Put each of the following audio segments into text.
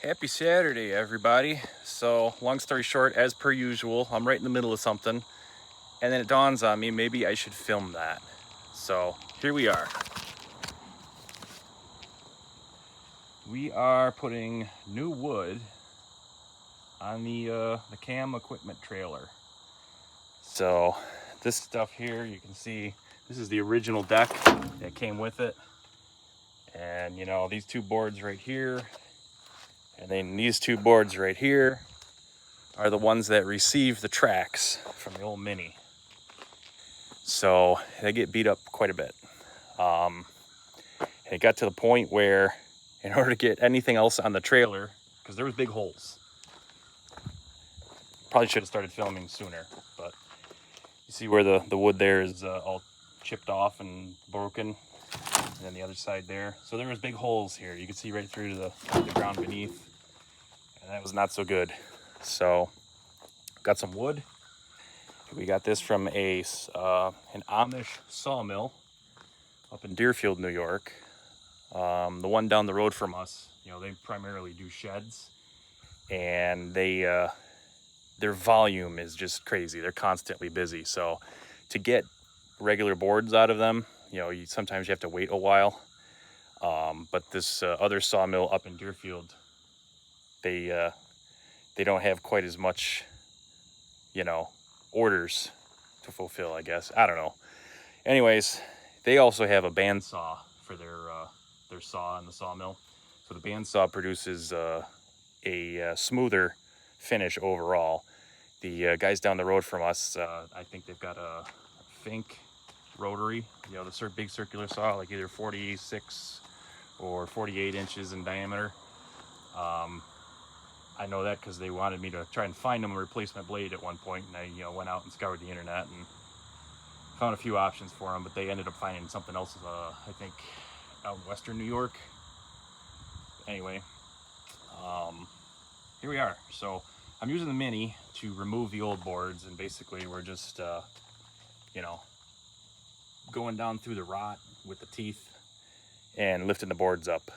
Happy Saturday, everybody. So, long story short, as per usual, I'm right in the middle of something, and then it dawns on me maybe I should film that. So, here we are. We are putting new wood on the cam equipment trailer. So, this stuff here, you can see, this is the original deck that came with it. And, you know, these two boards right here, and then these two boards right here are the ones that receive the tracks from the old Mini. So they get beat up quite a bit. And it got to the point where in order to get anything else on the trailer, because there was big holes, probably should have started filming sooner, but you see where the wood there is all chipped off and broken, and then the other side there. So there was big holes here. You could see right through to the ground beneath, and that was not so good. So got some wood. We got this from an Amish sawmill up in Deerfield, New York. The one down the road from us, you know, they primarily do sheds, and their volume is just crazy. They're constantly busy. So to get regular boards out of them, you know, sometimes you have to wait a while. But this other sawmill up in Deerfield, they don't have quite as much, you know, orders to fulfill, I guess. I don't know. Anyways, they also have a bandsaw for their saw in the sawmill. So the bandsaw produces a smoother finish overall. The guys down the road from us, I think they've got a Fink rotary, you know, the big circular saw, like either 46 or 48 inches in diameter. I know that because they wanted me to try and find them a replacement blade at one point, and I, went out and scoured the internet and found a few options for them, but they ended up finding something else, I think, out in Western New York. Anyway, here we are. So I'm using the Mini to remove the old boards, and basically we're just, going down through the rot with the teeth and lifting the boards up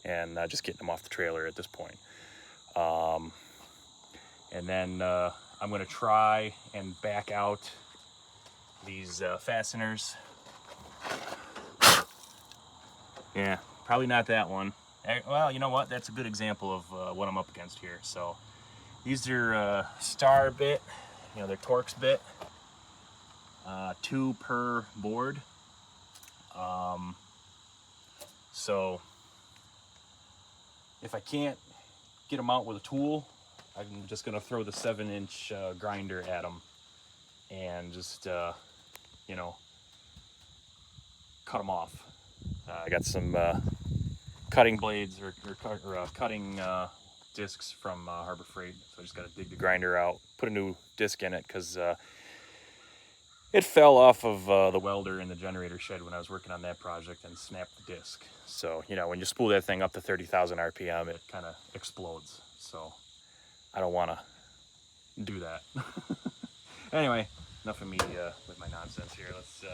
and just getting them off the trailer at this point. And then I'm going to try and back out these fasteners. Yeah, probably not that one. Well, you know what? That's a good example of what I'm up against here. So these are star bit, they're Torx bit, 2 per board. So if I can't get them out with a tool, I'm just gonna throw the 7-inch grinder at them and just cut them off. I got some cutting blades or cutting discs from Harbor Freight, so I just gotta dig the grinder out, put a new disc in it, because it fell off of the welder in the generator shed when I was working on that project and snapped the disc. So, when you spool that thing up to 30,000 RPM, it kind of explodes. So I don't want to do that. Anyway, enough of me with my nonsense here. Let's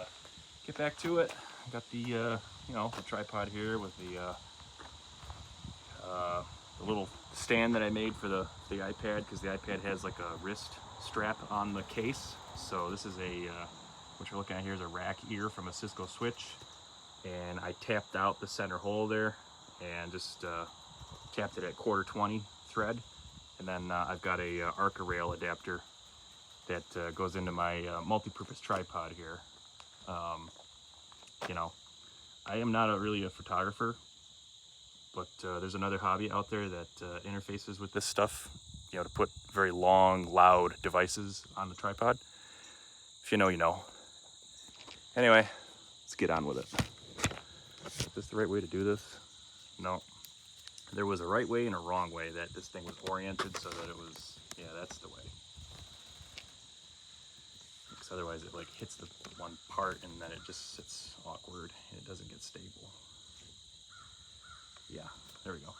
get back to it. I got the the tripod here with the little stand that I made for the iPad, because the iPad has like a wrist strap on the case. So this is what you're looking at here is a rack ear from a Cisco switch, and I tapped out the center hole there and just tapped it at 1/4-20 thread. And then I've got a Arca rail adapter that goes into my multi-purpose tripod here. I am not really a photographer, but there's another hobby out there that interfaces with this stuff, to put very long, loud devices on the tripod. If you know, you know. Anyway, let's get on with it. Is this the right way to do this? No. There was a right way and a wrong way that this thing was oriented so that it was, that's the way. Because otherwise it hits the one part and then it just sits awkward and it doesn't get stable. Yeah, there we go.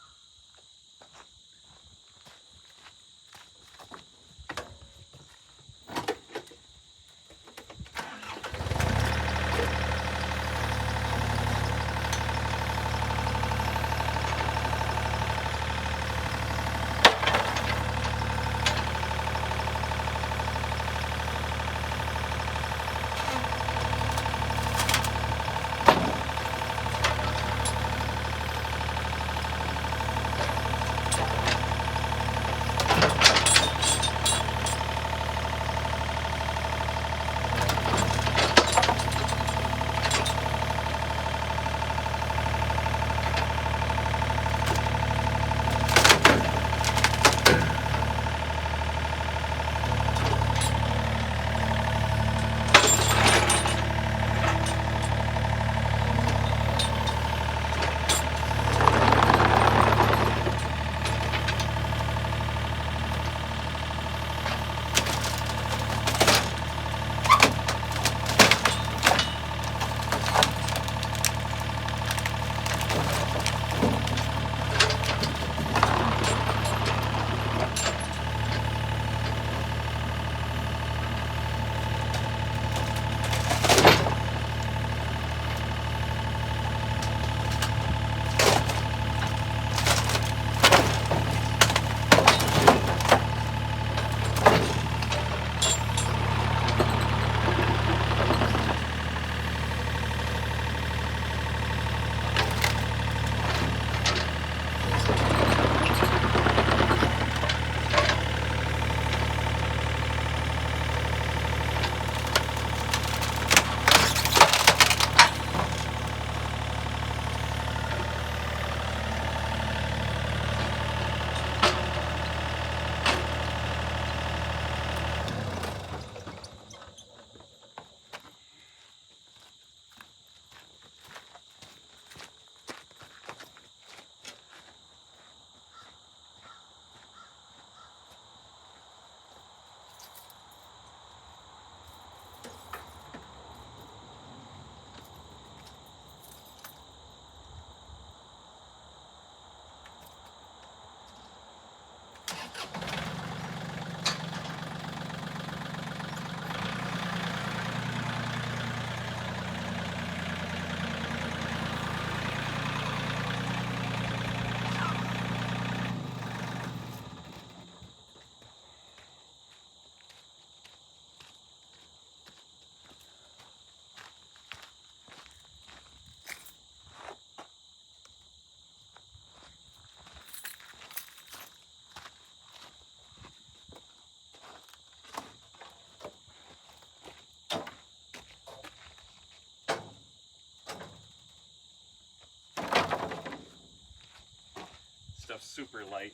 stuff's super light.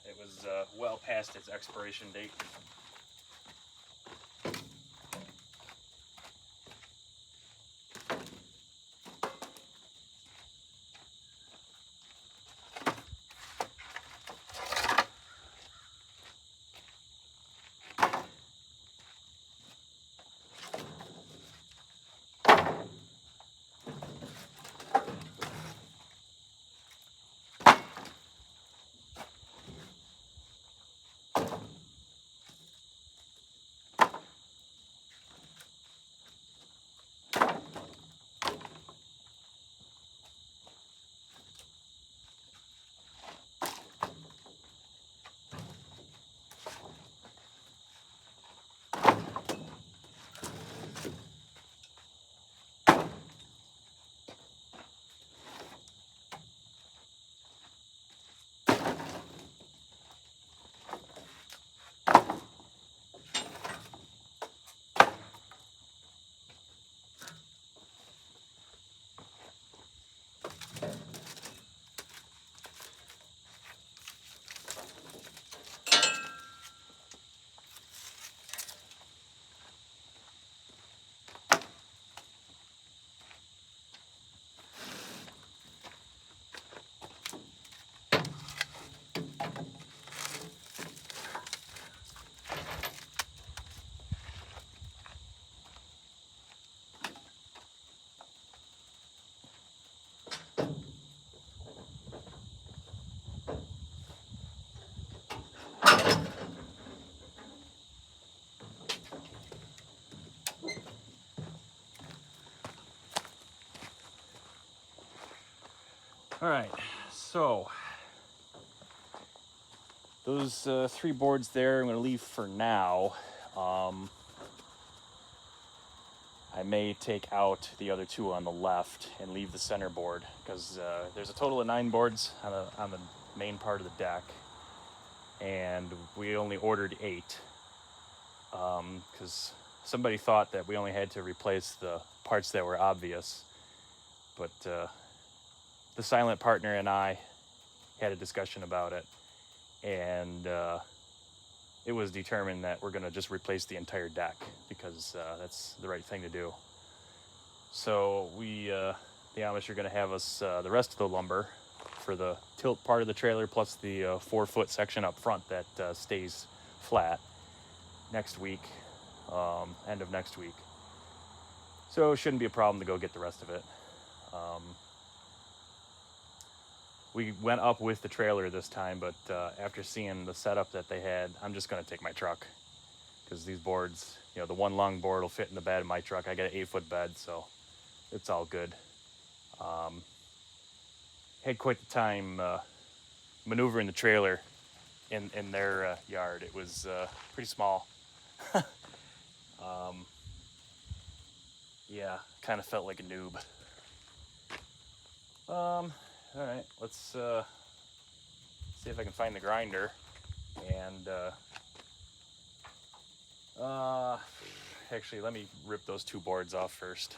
It was well past its expiration date. All right, so those 3 boards there I'm going to leave for now. I may take out the other 2 on the left and leave the center board because there's a total of 9 boards on the main part of the deck, and we only ordered 8 because somebody thought that we only had to replace the parts that were obvious, but the silent partner and I had a discussion about it, and it was determined that we're going to just replace the entire deck because that's the right thing to do. So the Amish are going to have us the rest of the lumber for the tilt part of the trailer plus the 4-foot section up front that stays flat next week, end of next week. So it shouldn't be a problem to go get the rest of it. We went up with the trailer this time, but after seeing the setup that they had, I'm just going to take my truck because these boards, the one long board will fit in the bed of my truck. I got an 8-foot bed, so it's all good. Had quite the time maneuvering the trailer in their yard. It was pretty small. Yeah, kind of felt like a noob. All right, let's see if I can find the grinder, and actually let me rip those 2 boards off first.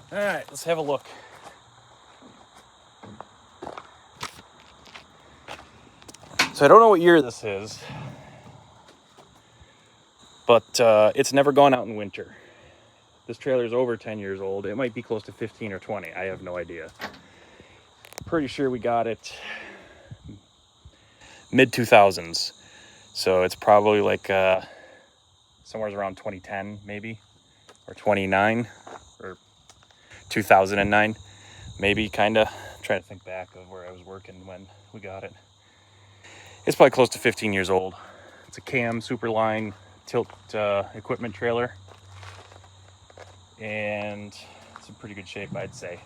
All right, let's have a look. So I don't know what year this is, but it's never gone out in winter. This trailer is over 10 years old. It might be close to 15 or 20. I have no idea. Pretty sure we got it mid 2000s. So it's probably like somewhere around 2010 maybe, or 29, or 2009 maybe, kind of. Trying to think back of where I was working when we got it. It's probably close to 15 years old. It's a cam Superline tilt equipment trailer, and it's in pretty good shape, I'd say.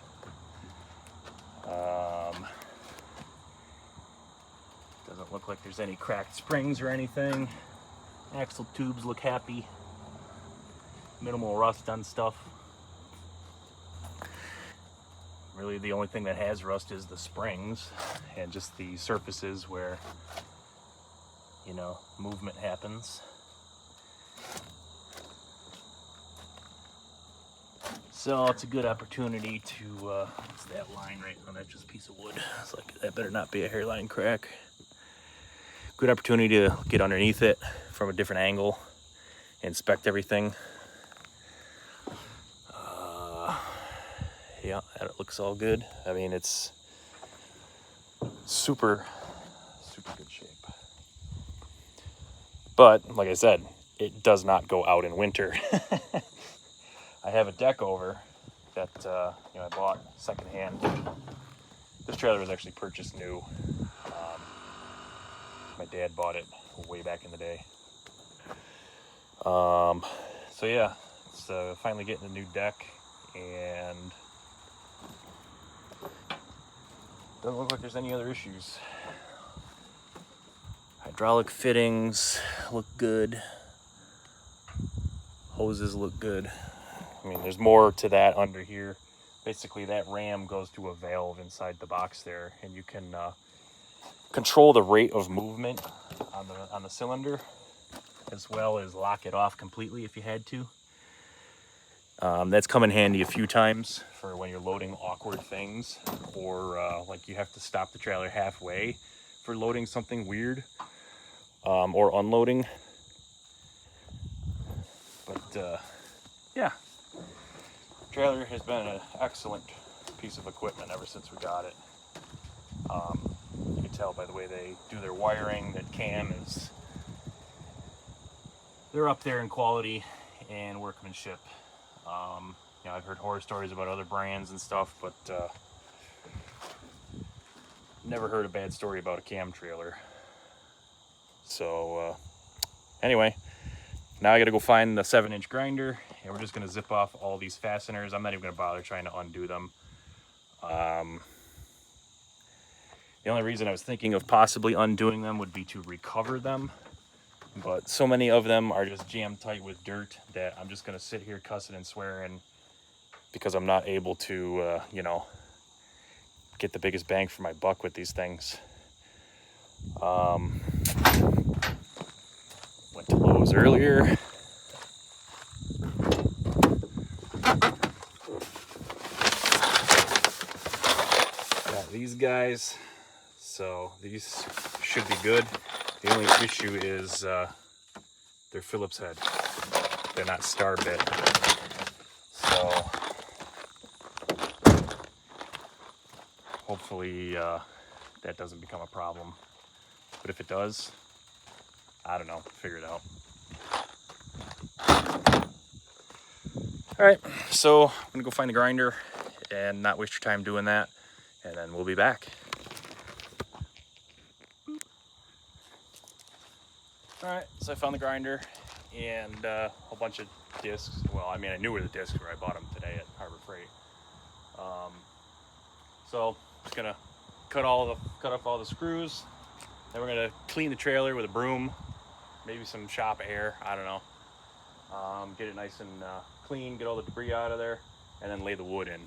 Doesn't look like there's any cracked springs or anything. Axle tubes look happy. Minimal rust on stuff. Really the only thing that has rust is the springs and just the surfaces where, you know, movement happens. So it's a good opportunity to, what's that line right on that just piece of wood? It's like, that better not be a hairline crack. Good opportunity to get underneath it from a different angle, inspect everything. Yeah, it looks all good. I mean, it's super good shape. But like I said, it does not go out in winter. I have a deck over that you know, I bought secondhand. This trailer was actually purchased new. My dad bought it way back in the day. So yeah, it's finally getting a new deck, and doesn't look like there's any other issues. Hydraulic fittings look good. Hoses look good. I mean, there's more to that under here. Basically, that ram goes to a valve inside the box there, and you can control the rate of movement on the cylinder, as well as lock it off completely if you had to. That's come in handy a few times for when you're loading awkward things, or like you have to stop the trailer halfway for loading something weird, or unloading. But yeah, trailer has been an excellent piece of equipment ever since we got it. You can tell by the way they do their wiring that cam is, they're up there in quality and workmanship. You know, I've heard horror stories about other brands and stuff, but never heard a bad story about a cam trailer. So anyway, now I gotta go find the 7-inch grinder, and we're just gonna zip off all these fasteners. I'm not even gonna bother trying to undo them. The only reason I was thinking of possibly undoing them would be to recover them, but so many of them are just jammed tight with dirt that I'm just gonna sit here cussing and swearing, because I'm not able to, you know, get the biggest bang for my buck with these things. Went to Lowe's earlier. Got these guys, so these should be good. The only issue is they're Phillips head. They're not star bit. So hopefully that doesn't become a problem. But if it does, I don't know, figure it out. All right, so I'm gonna go find the grinder and not waste your time doing that, and then we'll be back. All right, so I found the grinder and a whole bunch of discs. Well, I mean, I knew where the discs were. I bought them today at Harbor Freight. So just gonna cut off all the screws. Then we're gonna clean the trailer with a broom, maybe some shop air. I don't know. Get it nice and clean, get all the debris out of there, and then lay the wood in.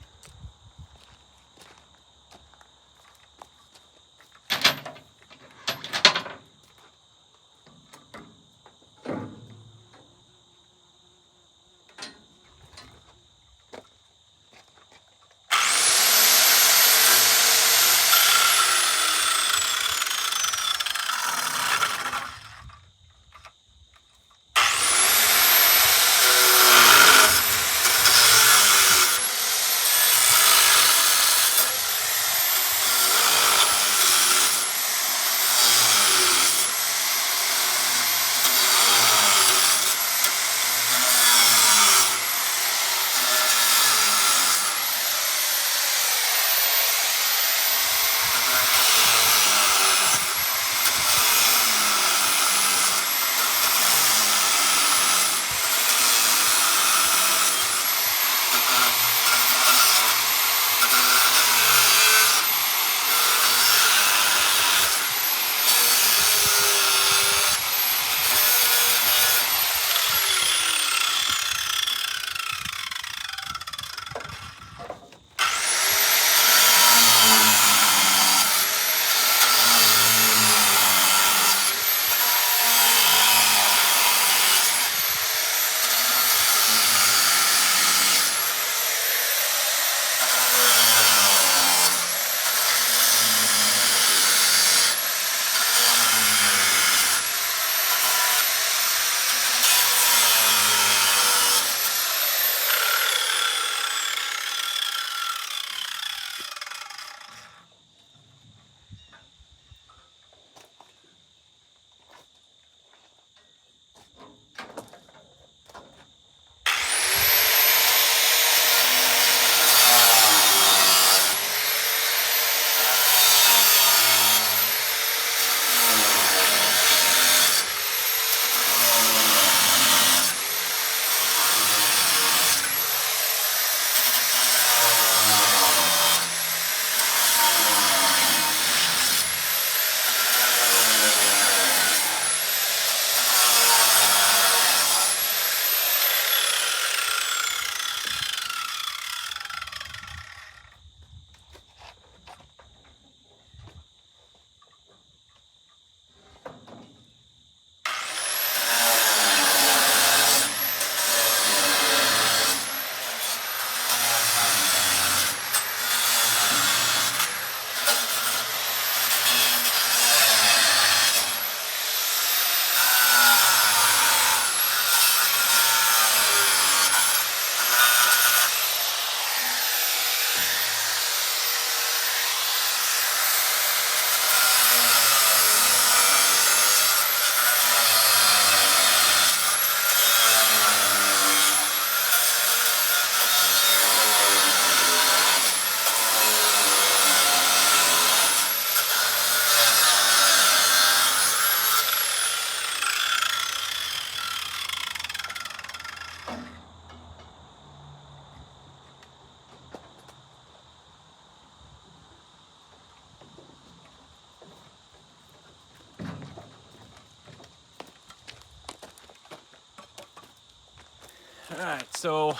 All right, so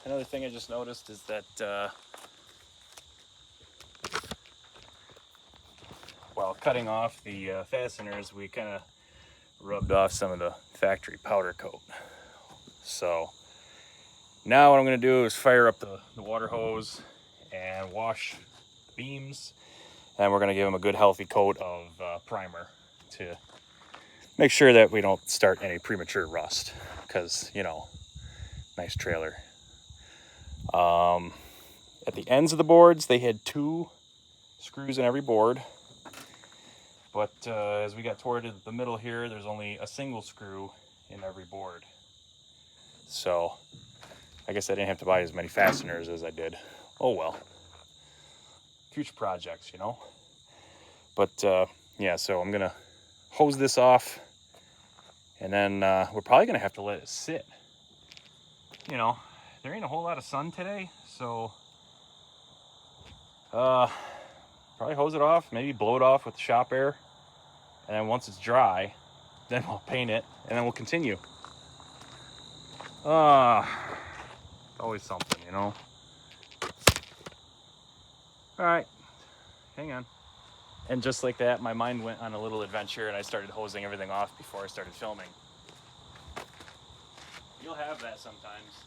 another thing I just noticed is that while cutting off the fasteners, we kind of rubbed off some of the factory powder coat. So now what I'm going to do is fire up the water hose and wash the beams, and we're going to give them a good healthy coat of primer to make sure that we don't start any premature rust, because, you know, nice trailer. At the ends of the boards, they had 2 screws in every board, but as we got toward the middle here, there's only a single screw in every board. So I guess I didn't have to buy as many fasteners as I did. Oh well. Future projects, you know. But yeah, so I'm gonna hose this off, and then we're probably gonna have to let it sit. You know, there ain't a whole lot of sun today, so probably hose it off, maybe blow it off with the shop air, and then once it's dry, then we'll paint it, and then we'll continue. Always something, you know. All right, hang on. And just like that, my mind went on a little adventure, and I started hosing everything off before I started filming. You'll have that sometimes.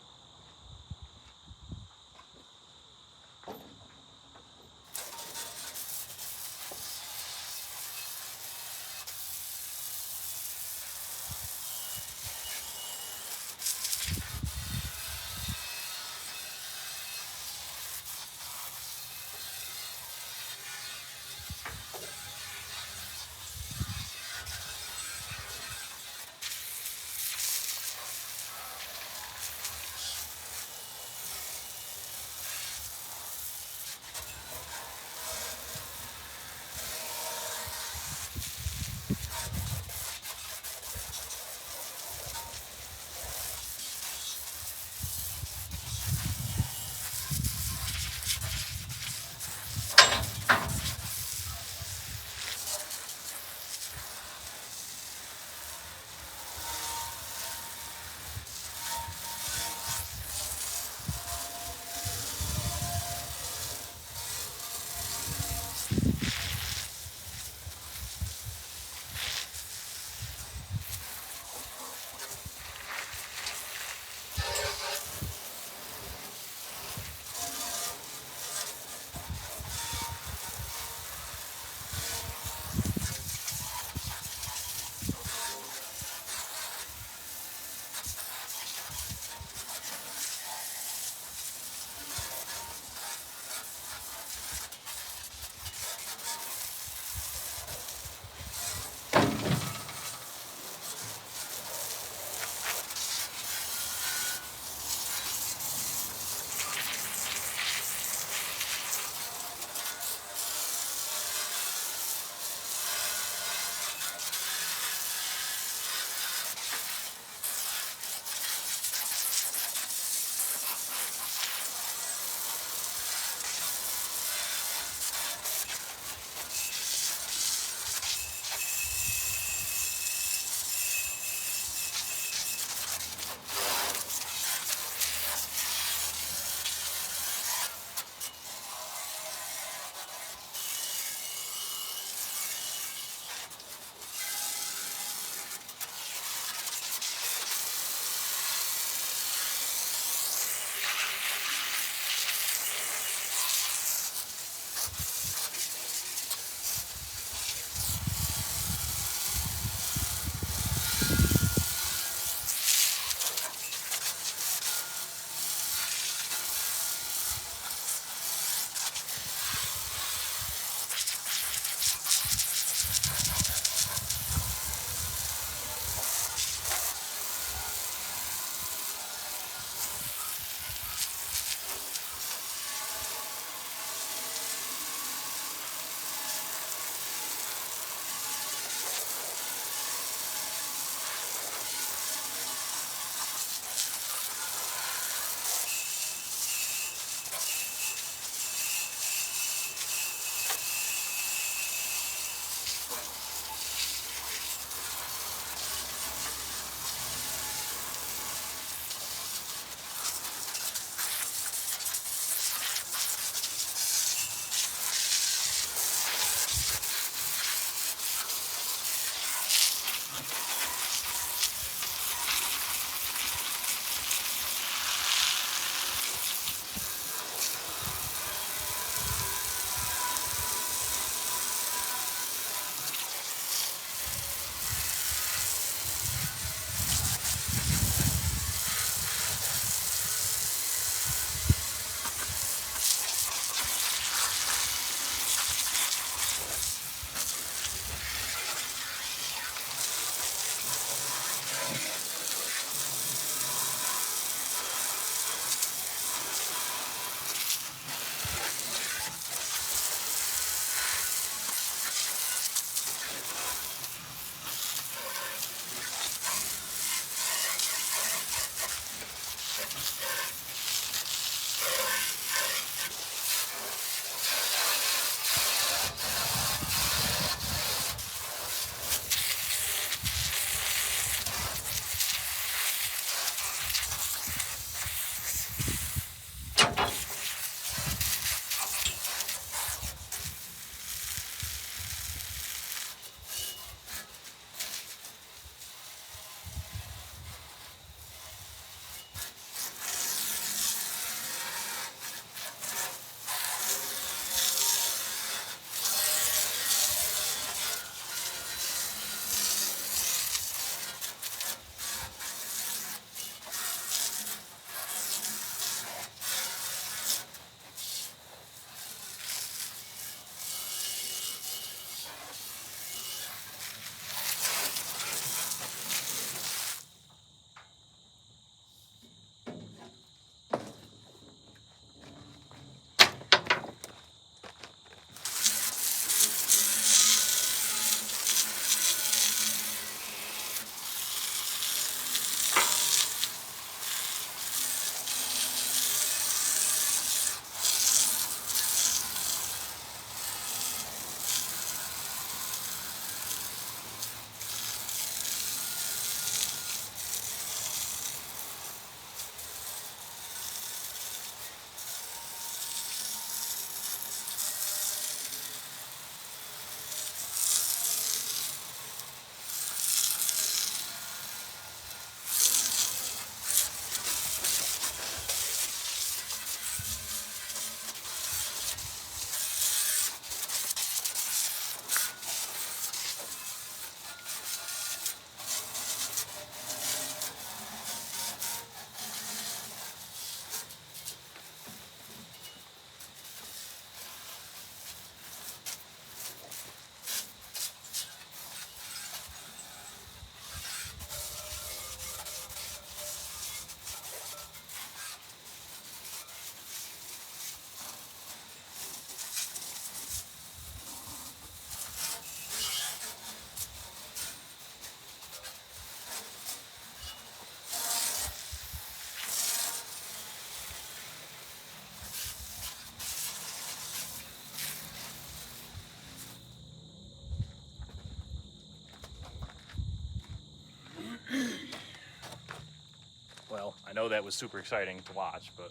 I know that was super exciting to watch, but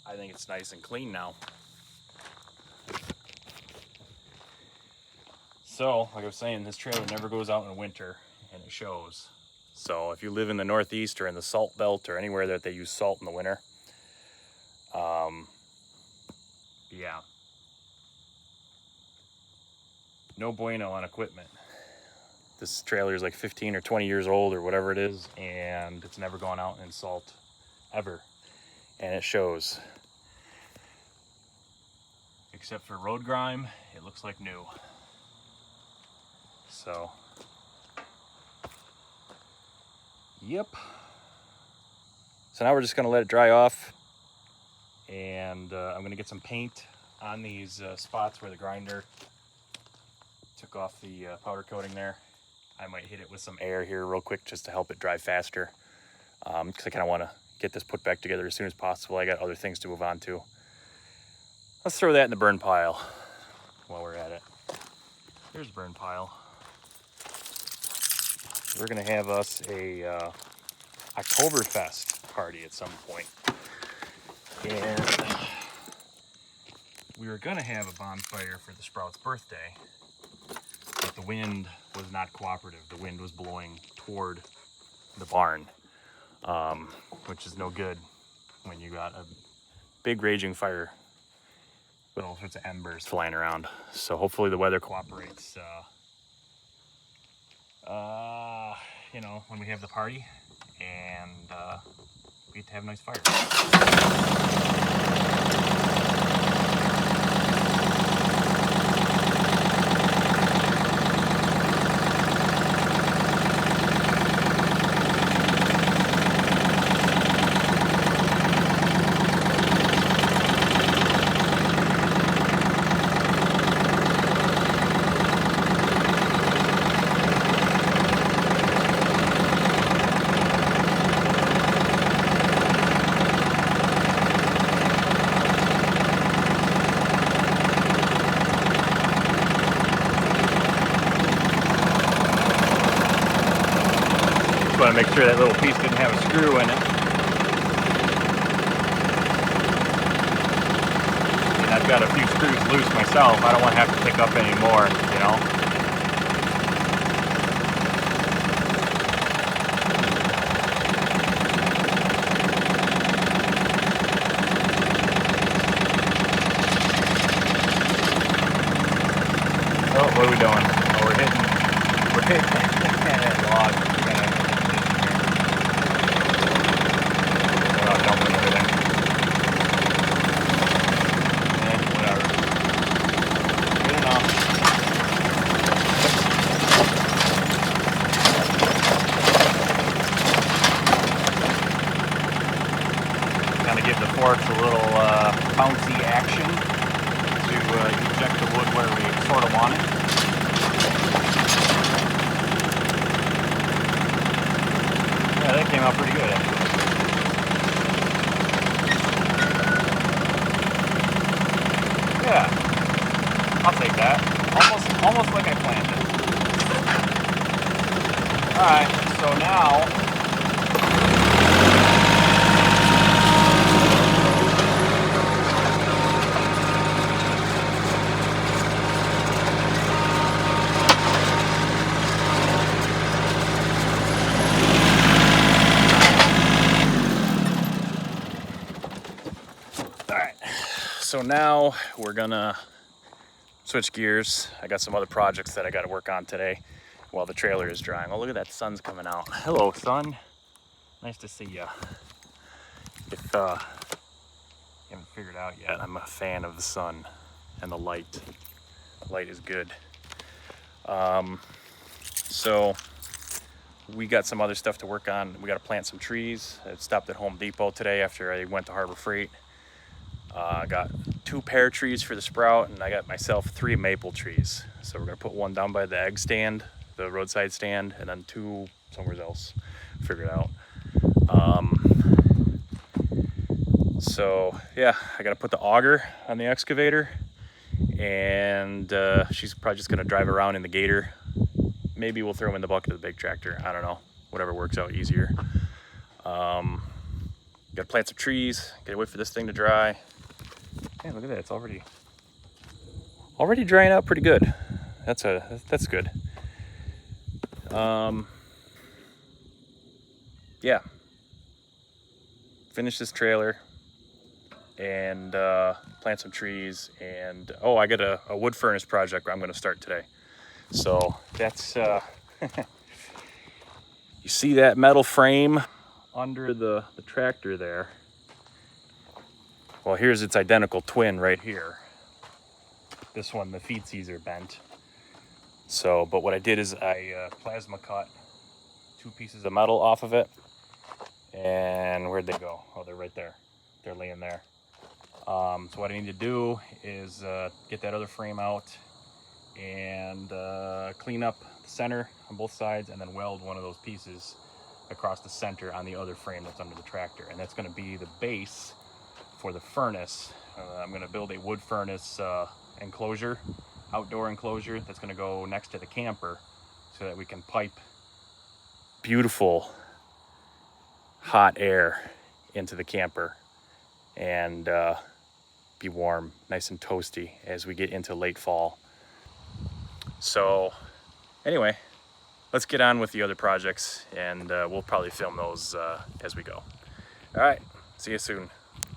I think it's nice and clean now. So, like I was saying, this trailer never goes out in winter, and it shows. So if you live in the Northeast or in the salt belt or anywhere that they use salt in the winter, yeah, no bueno on equipment. This trailer is like 15 or 20 years old or whatever it is, and it's never gone out in salt ever, and it shows. Except for road grime, it looks like new. So, yep. So now we're just gonna let it dry off, and I'm gonna get some paint on these spots where the grinder took off the powder coating there. I might hit it with some air here real quick just to help it dry faster, because I kind of want to get this put back together as soon as possible. I got other things to move on to. Let's throw that in the burn pile while we're at it. Here's the burn pile. We're gonna have us a Oktoberfest party at some point, and we were gonna have a bonfire for the Sprout's birthday, but the wind was not cooperative. The wind was blowing toward the barn, which is no good when you got a big raging fire with all sorts of embers flying around. So hopefully the weather cooperates, you know, when we have the party, and we get to have a nice fire. Want to make sure that little piece didn't have a screw in it. And I've got a few screws loose myself. I don't want to have to pick up any more, you know. Oh, what are we doing? Oh, we're hitting that log. Give the forks a little bouncy action to eject the wood where we sort of want it. Yeah, that came out pretty good, actually. Yeah, I'll take that. Almost like I planned it. All right, so now. So now we're gonna switch gears. I got some other projects that I got to work on today while the trailer is drying. Oh, look at that, sun's coming out. Hello, sun. Nice to see ya. If you haven't figured out yet, I'm a fan of the sun and the light. The light is good. So we got some other stuff to work on. We got to plant some trees. I stopped at Home Depot today after I went to Harbor Freight. I got 2 pear trees for the Sprout, and I got myself 3 maple trees. So we're gonna put one down by the egg stand, the roadside stand, and then 2 somewhere else. Figure it out. So yeah, I gotta put the auger on the excavator, and she's probably just gonna drive around in the gator. Maybe we'll throw him in the bucket of the big tractor. I don't know, whatever works out easier. Gotta plant some trees, gotta wait for this thing to dry. Hey, look at that, it's already drying out pretty good. That's good. Yeah, finish this trailer and plant some trees, and oh, I got a wood furnace project I'm going to start today. So that's you see that metal frame under the tractor there? Well, here's its identical twin right here. This one, the feetsies are bent. So, but what I did is I plasma cut 2 pieces of metal off of it. And where'd they go? Oh, they're right there. They're laying there. So what I need to do is get that other frame out and clean up the center on both sides, and then weld one of those pieces across the center on the other frame that's under the tractor. And that's going to be the base for the furnace. I'm going to build a wood furnace enclosure, outdoor enclosure, that's going to go next to the camper so that we can pipe beautiful hot air into the camper and be warm, nice and toasty as we get into late fall. So anyway, let's get on with the other projects, and we'll probably film those as we go. All right, see you soon.